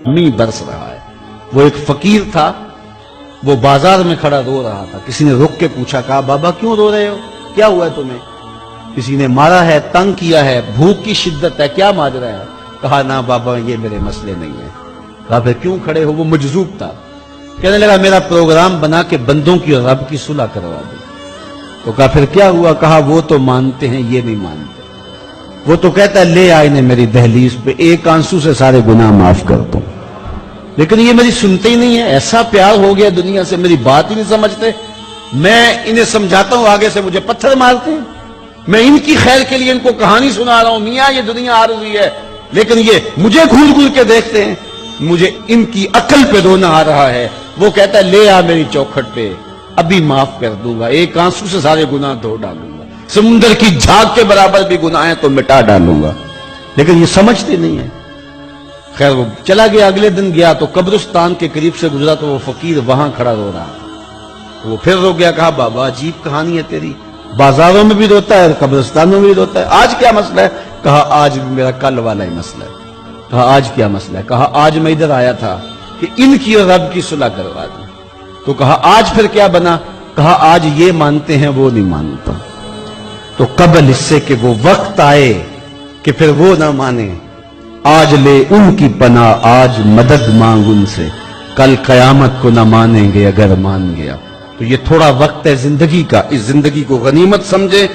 می برس رہا ہے۔ وہ ایک فقیر تھا، وہ بازار میں کھڑا رو رہا تھا۔ کسی نے رک کے پوچھا، کہا بابا کیوں رو رہے ہو، کیا ہوا ہے تمہیں؟ کسی نے مارا ہے، تنگ کیا ہے، بھوک کی شدت ہے، کیا ماجرا ہے؟ کہا نہ بابا یہ میرے مسئلے نہیں ہیں۔ کہا پھر کیوں کھڑے ہو؟ وہ مجذوب تھا، کہنے لگا میرا پروگرام بنا کے بندوں کی اور رب کی صلح کروا دو۔ تو کہا پھر کیا ہوا؟ کہا وہ تو مانتے ہیں، یہ نہیں مانتے۔ وہ تو کہتا ہے لے آئے نے میری دہلیز پہ، ایک آنسو سے سارے گناہ معاف کر دوں، لیکن یہ میری سنتے ہی نہیں ہے۔ ایسا پیار ہو گیا دنیا سے، میری بات ہی نہیں سمجھتے۔ میں انہیں سمجھاتا ہوں، آگے سے مجھے پتھر مارتے ہیں۔ میں ان کی خیر کے لیے ان کو کہانی سنا رہا ہوں، میاں یہ دنیا عارضی ہے، لیکن یہ مجھے گھور گھور کے دیکھتے ہیں۔ مجھے ان کی عقل پہ رونا آ رہا ہے۔ وہ کہتا ہے لے آ میری چوکھٹ پہ، ابھی معاف کر دوں گا، ایک آنسو سے سارے گناہ دھو ڈالوں گا، سمندر کی جھاگ کے برابر بھی گناہ ہیں تو مٹا ڈالوں گا، لیکن یہ سمجھتے نہیں ہیں۔ خیر وہ چلا گیا۔ اگلے دن گیا تو قبرستان کے قریب سے گزرا تو وہ فقیر وہاں کھڑا رو رہا تھا۔ وہ پھر رو گیا، کہا بابا عجیب کہانی ہے تیری، بازاروں میں بھی روتا ہے اور قبرستانوں میں بھی روتا ہے، آج کیا مسئلہ ہے؟ کہا آج بھی میرا کل والا ہی مسئلہ ہے۔ کہا آج کیا مسئلہ ہے؟ کہا آج میں ادھر آیا تھا کہ ان کی اور رب کی صلح کروا دوں۔ تو کہا آج پھر کیا بنا؟ کہا آج یہ مانتے ہیں، وہ نہیں مانتا۔ تو قبل اس سے کہ وہ وقت آئے کہ پھر وہ نہ مانے، آج لے ان کی پناہ، آج مدد مانگ ان سے، کل قیامت کو نہ مانیں گے اگر مان گیا۔ تو یہ تھوڑا وقت ہے زندگی کا، اس زندگی کو غنیمت سمجھیں۔